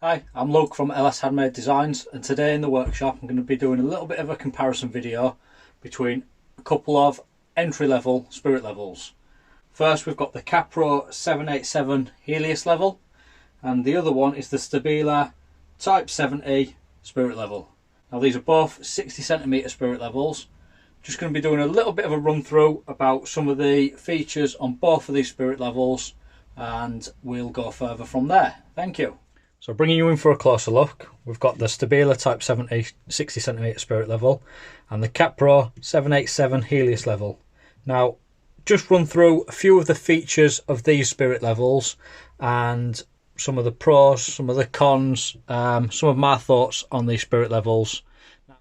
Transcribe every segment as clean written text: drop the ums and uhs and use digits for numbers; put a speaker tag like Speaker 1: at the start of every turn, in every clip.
Speaker 1: Hi, I'm Luke from LS Handmade Designs, and today in the workshop I'm going to be doing a little bit of a comparison video between a couple of entry-level spirit levels. First we've got the Kapro 787 Heliius level, and the other one is the Stabila Type 70 spirit level. Now these are both 60cm spirit levels. Just going to be doing a little bit of a run through about some of the features on both of these spirit levels, and we'll go further from there. Thank you. So bringing you in for a closer look, we've got the Stabila Type 70 60cm spirit level and the Kapro 787 Heliius level. Now just run through a few of the features of these spirit levels and some of the pros, some of the cons, some of my thoughts on these spirit levels.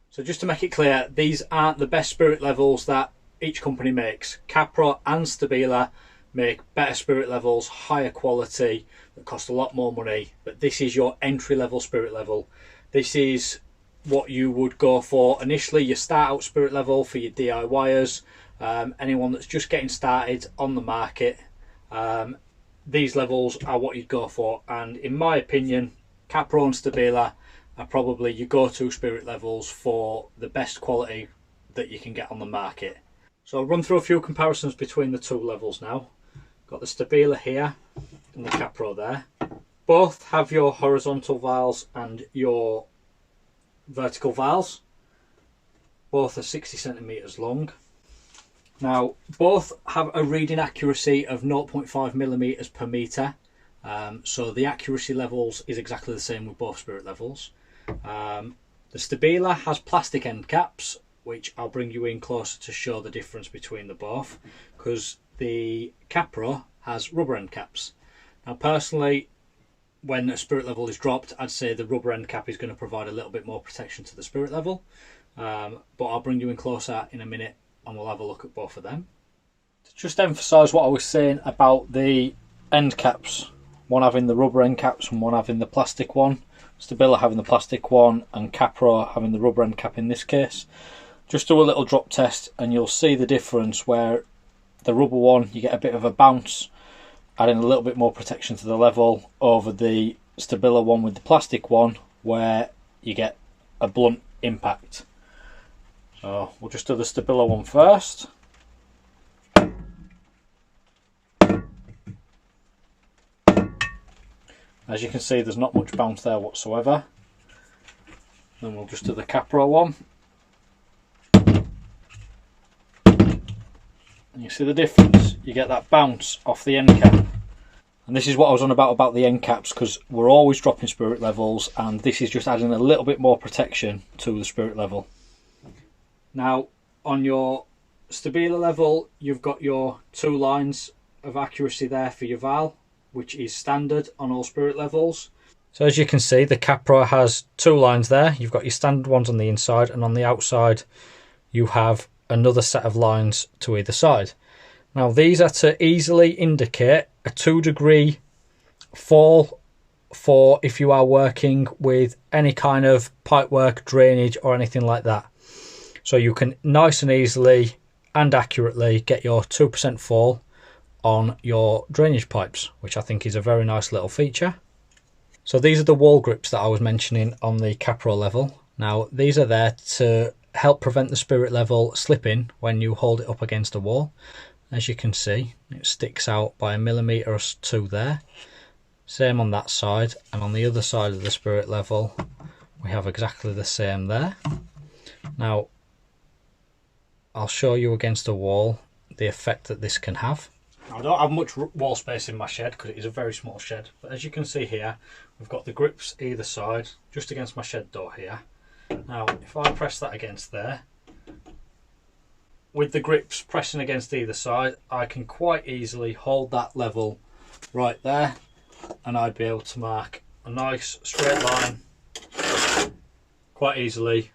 Speaker 1: So just to make it clear, these aren't the best spirit levels that each company makes. Kapro and Stabila make better spirit levels, higher quality, that cost a lot more money, but this is your entry level spirit level. This is what you would go for initially, your start out spirit level for your DIYers, anyone that's just getting started on the market. These levels are what you'd go for, and in my opinion, Kapro and Stabila are probably your go-to spirit levels for the best quality that you can get on the market. So I'll run through a few comparisons between the two levels now. Got the Stabila here and the Kapro there. Both have your horizontal vials and your vertical vials. Both are 60cm long. Now both have a reading accuracy of 0.5mm per metre, so the accuracy levels is exactly the same with both spirit levels. The Stabila has plastic end caps, which I'll bring you in closer to show the difference between the both, because the Kapro has rubber end caps. Now personally, when a spirit level is dropped, I'd say the rubber end cap is going to provide a little bit more protection to the spirit level, but I'll bring you in closer in a minute and we'll have a look at both of them. To just emphasise what I was saying about the end caps, one having the rubber end caps and one having the plastic one, Stabila having the plastic one and Kapro having the rubber end cap in this case. Just do a little drop test and you'll see the difference, where the rubber one you get a bit of a bounce, adding a little bit more protection to the level, over the Stabila one with the plastic one where you get a blunt impact. So we'll just do the Stabila one first. As you can see, there's not much bounce there whatsoever. Then we'll just do the Kapro one. And you see the difference, you get that bounce off the end cap. And this is what I was on about the end caps, because we're always dropping spirit levels and this is just adding a little bit more protection to the spirit level. Now on your Stabila level, you've got your 2 lines of accuracy there for your vial, which is standard on all spirit levels. So as you can see, the Kapro has 2 lines there. You've got your standard ones on the inside, and on the outside you have another set of lines to either side. Now these are to easily indicate a 2-degree fall for if you are working with any kind of pipework, drainage or anything like that. So you can nice and easily and accurately get your 2% fall on your drainage pipes, which I think is a very nice little feature. So these are the wall grips that I was mentioning on the Kapro level. Now these are there to help prevent the spirit level slipping when you hold it up against a wall. As you can see, it sticks out by 1mm or 2 there. Same on that side, and on the other side of the spirit level we have exactly the same there. Now I'll show you against a wall the effect that this can have. I don't have much wall space in my shed because it is a very small shed, but as you can see here, we've got the grips either side just against my shed door here. Now if I press that against there, with the grips pressing against either side, I can quite easily hold that level right there, and I'd be able to mark a nice straight line quite easily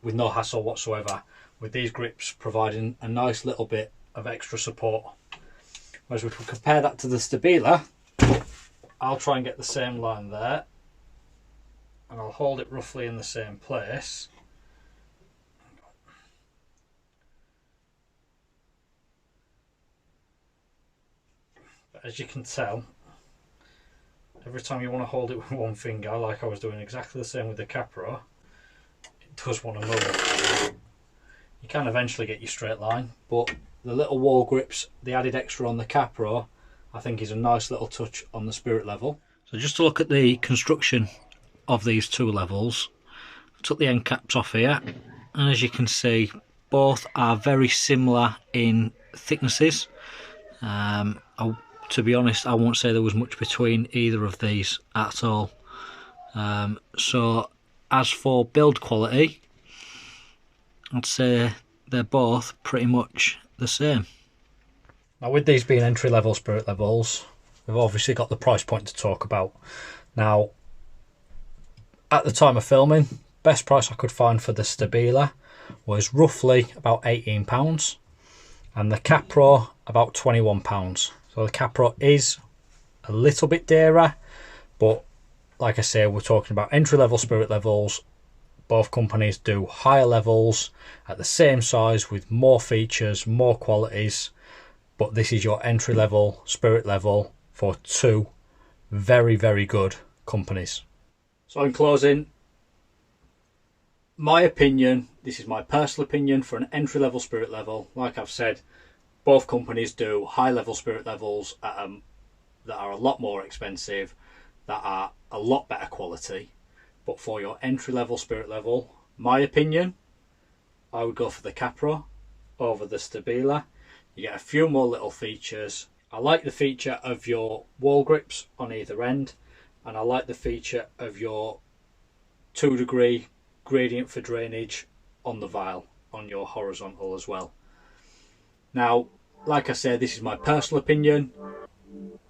Speaker 1: with no hassle whatsoever, with these grips providing a nice little bit of extra support. Whereas if we compare that to the Stabila, I'll try and get the same line there and I'll hold it roughly in the same place. But as you can tell, every time you want to hold it with one finger, like I was doing exactly the same with the Kapro, it does want to move. You can eventually get your straight line, but the little wall grips, the added extra on the Kapro, I think is a nice little touch on the spirit level. So just to look at the construction of these two levels, I took the end caps off here, and as you can see, both are very similar in thicknesses. To be honest, I won't say there was much between either of these at all. So as for build quality, I'd say they're both pretty much the same. Now, with these being entry level spirit levels, we've obviously got the price point to talk about. Now, at the time of filming, best price I could find for the Stabila was roughly about £18, and the Kapro about £21. So the Kapro is a little bit dearer, but like I say, we're talking about entry level spirit levels. Both companies do higher levels at the same size with more features, more qualities, but this is your entry level spirit level for two very, very good companies. So in closing, my opinion, this is my personal opinion, for an entry level spirit level, like I've said, both companies do high level spirit levels at, that are a lot more expensive, that are a lot better quality. But for your entry level spirit level, my opinion, I would go for the Kapro over the Stabila. You get a few more little features. I like the feature of your wall grips on either end, and I like the feature of your 2-degree gradient for drainage on the vial, on your horizontal as well. Now, like I said, this is my personal opinion.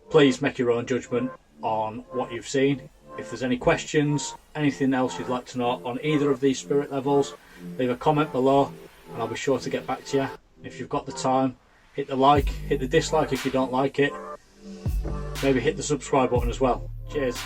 Speaker 1: Please make your own judgment on what you've seen. If there's any questions, anything else you'd like to know on either of these spirit levels, leave a comment below and I'll be sure to get back to you. If you've got the time, hit the like, hit the dislike if you don't like it. Maybe hit the subscribe button as well. Cheers.